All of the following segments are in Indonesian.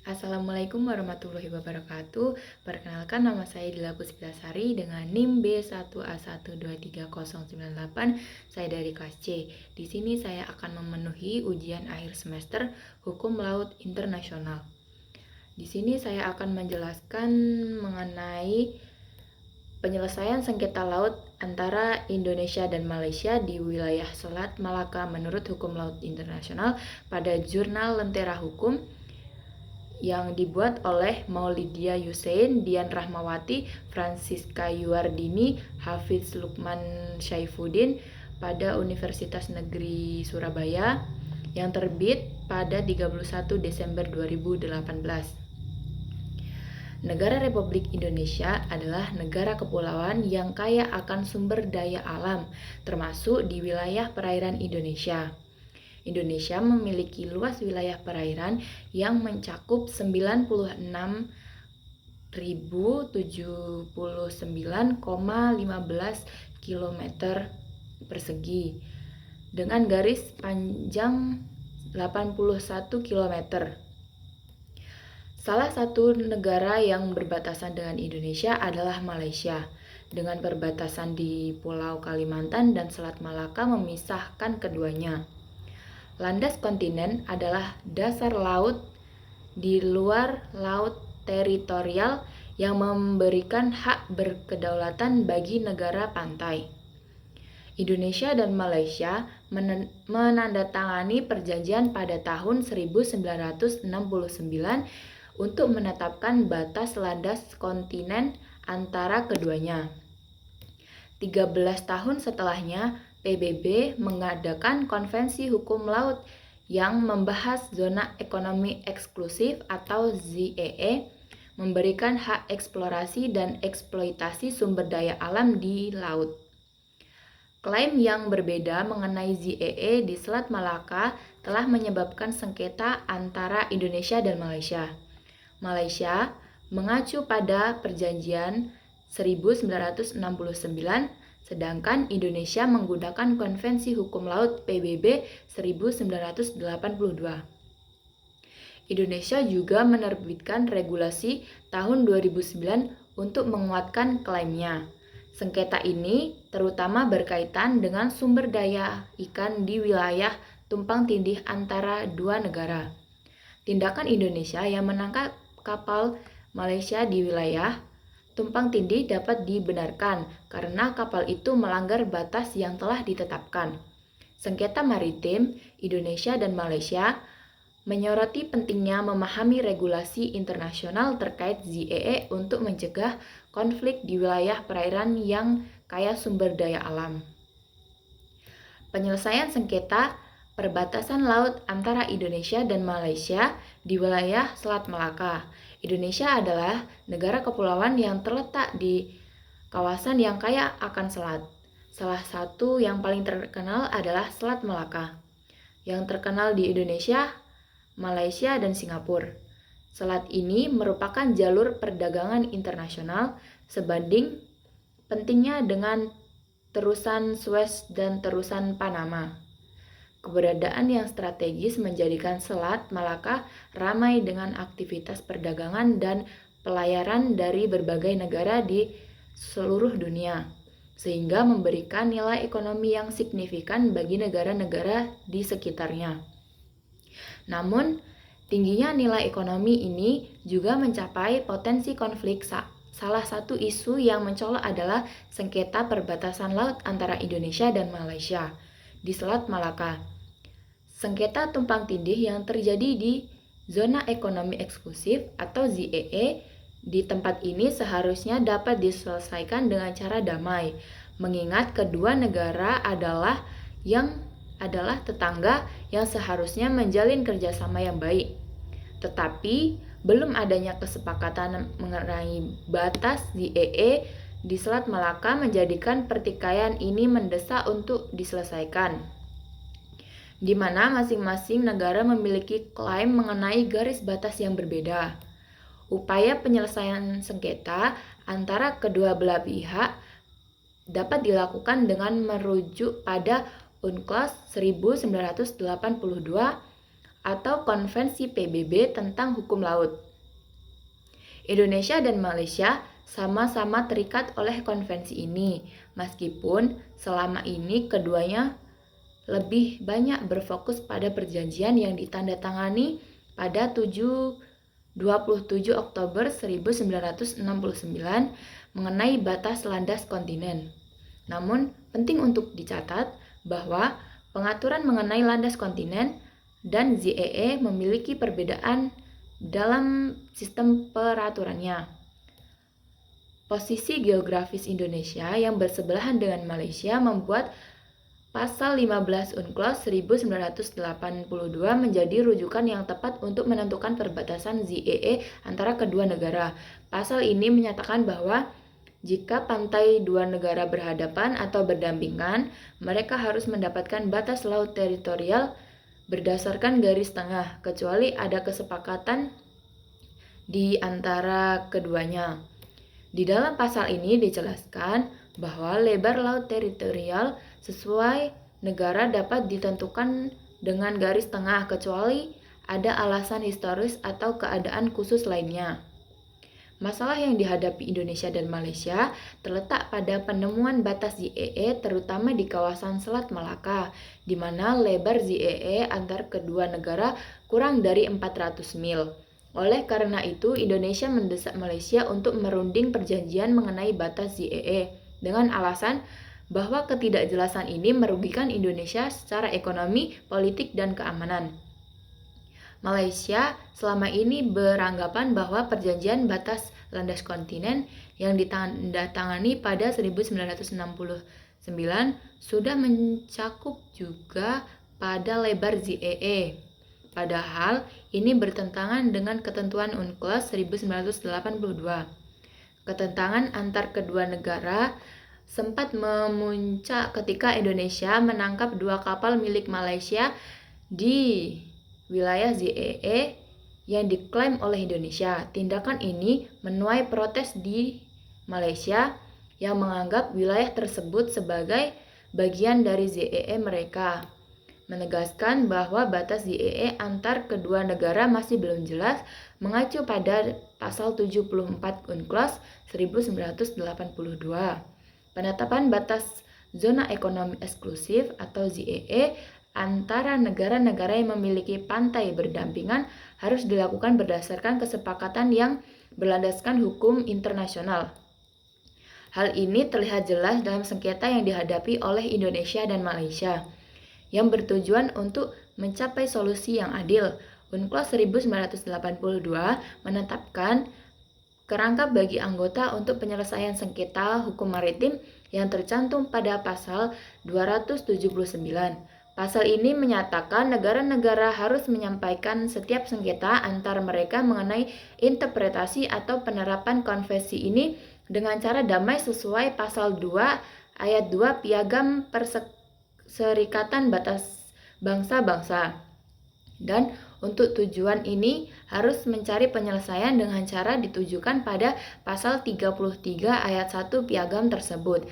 Assalamualaikum warahmatullahi wabarakatuh. Perkenalkan, nama saya Dila Puspitasari dengan NIM B1A1230988. Saya dari kelas C. Di sini saya akan memenuhi ujian akhir semester Hukum Laut Internasional. Di sini saya akan menjelaskan mengenai penyelesaian sengketa laut antara Indonesia dan Malaysia di wilayah Selat Malaka menurut Hukum Laut Internasional pada Jurnal Lentera Hukum yang dibuat oleh Maulidia Yusein, Dian Rahmawati, Francisca Yuardini, Hafiz Lukman Syaifuddin pada Universitas Negeri Surabaya yang terbit pada 31 Desember 2018. Negara Republik Indonesia adalah negara kepulauan yang kaya akan sumber daya alam, termasuk di wilayah perairan Indonesia. Indonesia memiliki luas wilayah perairan yang mencakup 96.079,15 km persegi dengan garis panjang 81 km. Salah satu negara yang berbatasan dengan Indonesia adalah Malaysia, dengan perbatasan di Pulau Kalimantan dan Selat Malaka memisahkan keduanya. Landas kontinen adalah dasar laut di luar laut teritorial yang memberikan hak berkedaulatan bagi negara pantai. Indonesia dan Malaysia menandatangani perjanjian pada tahun 1969 untuk menetapkan batas landas kontinen antara keduanya. 13 tahun setelahnya, PBB mengadakan Konvensi Hukum Laut yang membahas zona ekonomi eksklusif atau ZEE, memberikan hak eksplorasi dan eksploitasi sumber daya alam di laut. Klaim yang berbeda mengenai ZEE di Selat Malaka telah menyebabkan sengketa antara Indonesia dan Malaysia. Malaysia mengacu pada perjanjian 1969, sedangkan Indonesia menggunakan Konvensi Hukum Laut PBB 1982. Indonesia juga menerbitkan regulasi tahun 2009 untuk menguatkan klaimnya. Sengketa ini terutama berkaitan dengan sumber daya ikan di wilayah tumpang tindih antara dua negara. Tindakan Indonesia yang menangkap kapal Malaysia di wilayah tumpang tindih dapat dibenarkan karena kapal itu melanggar batas yang telah ditetapkan. Sengketa maritim Indonesia dan Malaysia menyoroti pentingnya memahami regulasi internasional terkait ZEE untuk mencegah konflik di wilayah perairan yang kaya sumber daya alam. Penyelesaian sengketa perbatasan laut antara Indonesia dan Malaysia di wilayah Selat Malaka. Indonesia adalah negara kepulauan yang terletak di kawasan yang kaya akan selat. Salah satu yang paling terkenal adalah Selat Malaka, yang terkenal di Indonesia, Malaysia, dan Singapura. Selat ini merupakan jalur perdagangan internasional sebanding pentingnya dengan terusan Suez dan terusan Panama. Keberadaan yang strategis menjadikan Selat Malaka ramai dengan aktivitas perdagangan dan pelayaran dari berbagai negara di seluruh dunia, sehingga memberikan nilai ekonomi yang signifikan bagi negara-negara di sekitarnya. Namun, tingginya nilai ekonomi ini juga mencapai potensi konflik. Salah satu isu yang mencolok adalah sengketa perbatasan laut antara Indonesia dan Malaysia di Selat Malaka. Sengketa tumpang tindih yang terjadi di zona ekonomi eksklusif atau ZEE di tempat ini seharusnya dapat diselesaikan dengan cara damai, mengingat kedua negara adalah tetangga yang seharusnya menjalin kerjasama yang baik. Tetapi belum adanya kesepakatan mengenai batas ZEE di Selat Malaka menjadikan pertikaian ini mendesak untuk diselesaikan, di mana masing-masing negara memiliki klaim mengenai garis batas yang berbeda. Upaya penyelesaian sengketa antara kedua belah pihak dapat dilakukan dengan merujuk pada UNCLOS 1982 atau Konvensi PBB tentang Hukum Laut. Indonesia dan Malaysia sama-sama terikat oleh konvensi ini, meskipun selama ini keduanya lebih banyak berfokus pada perjanjian yang ditandatangani pada 27 Oktober 1969 mengenai batas landas kontinen. Namun, penting untuk dicatat bahwa pengaturan mengenai landas kontinen dan ZEE memiliki perbedaan dalam sistem peraturannya. Posisi geografis Indonesia yang bersebelahan dengan Malaysia membuat Pasal 15 UNCLOS 1982 menjadi rujukan yang tepat untuk menentukan perbatasan ZEE antara kedua negara. Pasal ini menyatakan bahwa jika pantai dua negara berhadapan atau berdampingan, mereka harus mendapatkan batas laut teritorial berdasarkan garis tengah, kecuali ada kesepakatan di antara keduanya. Di dalam pasal ini dijelaskan bahwa lebar laut teritorial sesuai negara dapat ditentukan dengan garis tengah, kecuali ada alasan historis atau keadaan khusus lainnya. Masalah yang dihadapi Indonesia dan Malaysia terletak pada penemuan batas ZEE terutama di kawasan Selat Malaka, di mana lebar ZEE antar kedua negara kurang dari 400 mil. Oleh karena itu, Indonesia mendesak Malaysia untuk merunding perjanjian mengenai batas ZEE dengan alasan bahwa ketidakjelasan ini merugikan Indonesia secara ekonomi, politik, dan keamanan. Malaysia selama ini beranggapan bahwa perjanjian batas landas kontinen yang ditandatangani pada 1969 sudah mencakup juga pada lebar ZEE. Padahal ini bertentangan dengan ketentuan UNCLOS 1982. Ketentangan antar kedua negara sempat memuncak ketika Indonesia menangkap 2 kapal milik Malaysia di wilayah ZEE yang diklaim oleh Indonesia. Tindakan ini menuai protes di Malaysia yang menganggap wilayah tersebut sebagai bagian dari ZEE mereka, menegaskan bahwa batas ZEE antar kedua negara masih belum jelas mengacu pada pasal 74 UNCLOS 1982. Penetapan batas zona ekonomi eksklusif atau ZEE antara negara-negara yang memiliki pantai berdampingan harus dilakukan berdasarkan kesepakatan yang berlandaskan hukum internasional. Hal ini terlihat jelas dalam sengketa yang dihadapi oleh Indonesia dan Malaysia, yang bertujuan untuk mencapai solusi yang adil. UNCLOS 1982 menetapkan kerangka bagi anggota untuk penyelesaian sengketa hukum maritim yang tercantum pada pasal 279. Pasal ini menyatakan negara-negara harus menyampaikan setiap sengketa antar mereka mengenai interpretasi atau penerapan konvensi ini dengan cara damai sesuai pasal 2 ayat 2 Piagam Perserikatan Batas Bangsa-Bangsa. Dan untuk tujuan ini harus mencari penyelesaian dengan cara ditujukan pada pasal 33 ayat 1 Piagam tersebut.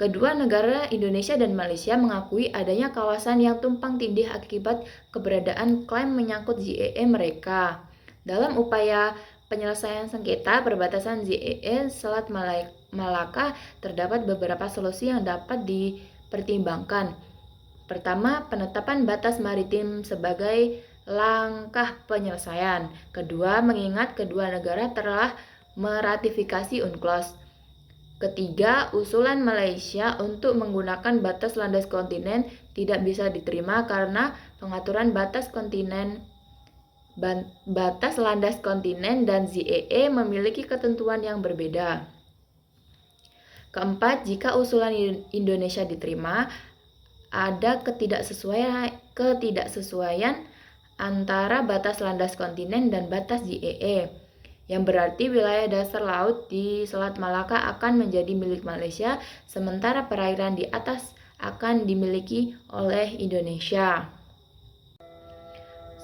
Kedua negara Indonesia dan Malaysia mengakui adanya kawasan yang tumpang tindih akibat keberadaan klaim menyangkut ZEE mereka. Dalam upaya penyelesaian sengketa perbatasan ZEE Selat Malaka terdapat beberapa solusi yang dapat dipertimbangkan. Pertama, penetapan batas maritim sebagai langkah penyelesaian. Kedua, mengingat kedua negara telah meratifikasi UNCLOS. Ketiga, usulan Malaysia untuk menggunakan batas landas kontinen tidak bisa diterima karena pengaturan batas landas kontinen dan ZEE memiliki ketentuan yang berbeda. Keempat, jika usulan Indonesia diterima, ada ketidaksesuaian antara batas landas kontinen dan batas ZEE, yang berarti wilayah dasar laut di Selat Malaka akan menjadi milik Malaysia, sementara perairan di atas akan dimiliki oleh Indonesia.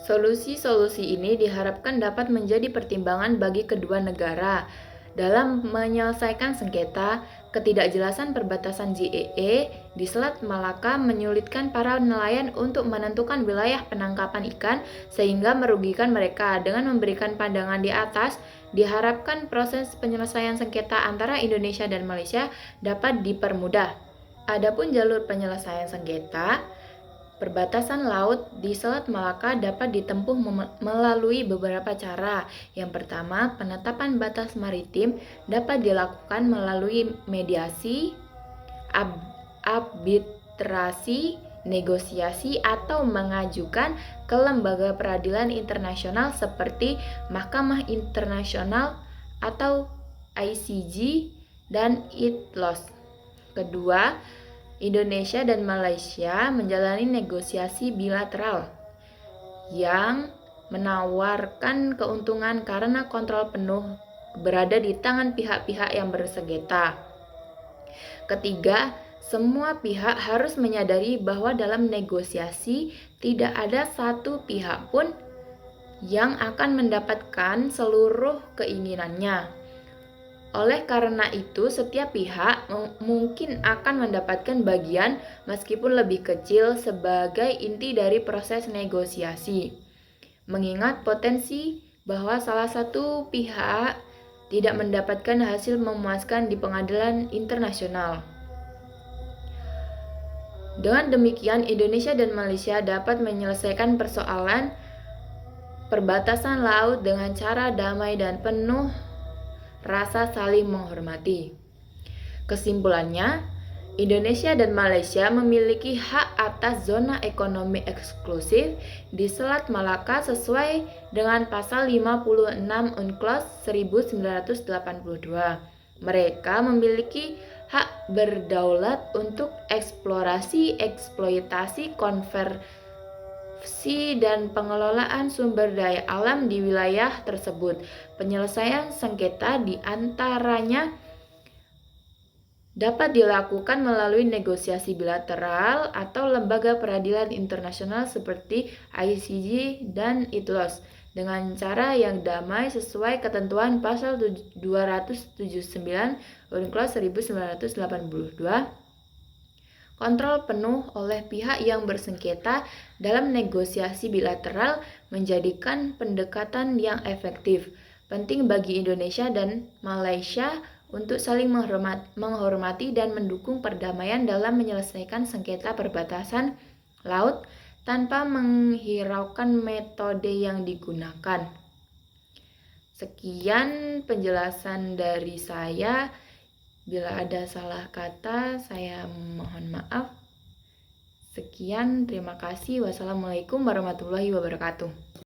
Solusi-solusi ini diharapkan dapat menjadi pertimbangan bagi kedua negara dalam menyelesaikan sengketa. Ketidakjelasan perbatasan ZEE di Selat Malaka menyulitkan para nelayan untuk menentukan wilayah penangkapan ikan sehingga merugikan mereka. Dengan memberikan pandangan di atas, diharapkan proses penyelesaian sengketa antara Indonesia dan Malaysia dapat dipermudah. Adapun jalur penyelesaian sengketa perbatasan laut di Selat Malaka dapat ditempuh melalui beberapa cara. Yang pertama, penetapan batas maritim dapat dilakukan melalui mediasi, arbitrasi, negosiasi, atau mengajukan ke lembaga peradilan internasional seperti Mahkamah Internasional atau ICJ dan ITLOS. Kedua, Indonesia dan Malaysia menjalani negosiasi bilateral yang menawarkan keuntungan karena kontrol penuh berada di tangan pihak-pihak yang bersengketa. Ketiga, semua pihak harus menyadari bahwa dalam negosiasi tidak ada satu pihak pun yang akan mendapatkan seluruh keinginannya. Oleh karena itu, setiap pihak mungkin akan mendapatkan bagian meskipun lebih kecil sebagai inti dari proses negosiasi. Mengingat potensi bahwa salah satu pihak tidak mendapatkan hasil memuaskan di pengadilan internasional. Dengan demikian, Indonesia dan Malaysia dapat menyelesaikan persoalan perbatasan laut dengan cara damai dan penuh rasa saling menghormati. Kesimpulannya, Indonesia dan Malaysia memiliki hak atas zona ekonomi eksklusif di Selat Malaka sesuai dengan pasal 56 UNCLOS 1982. Mereka memiliki hak berdaulat untuk eksplorasi, eksploitasi, konversi, dan pengelolaan sumber daya alam di wilayah tersebut. Penyelesaian sengketa di antaranya dapat dilakukan melalui negosiasi bilateral atau lembaga peradilan internasional seperti ICJ dan ITLOS dengan cara yang damai sesuai ketentuan pasal 279 UNCLOS 1982. Kontrol penuh oleh pihak yang bersengketa dalam negosiasi bilateral menjadikan pendekatan yang efektif. Penting bagi Indonesia dan Malaysia untuk saling menghormati dan mendukung perdamaian dalam menyelesaikan sengketa perbatasan laut tanpa menghiraukan metode yang digunakan. Sekian penjelasan dari saya. Bila ada salah kata, saya mohon maaf. Sekian, terima kasih. Wassalamualaikum warahmatullahi wabarakatuh.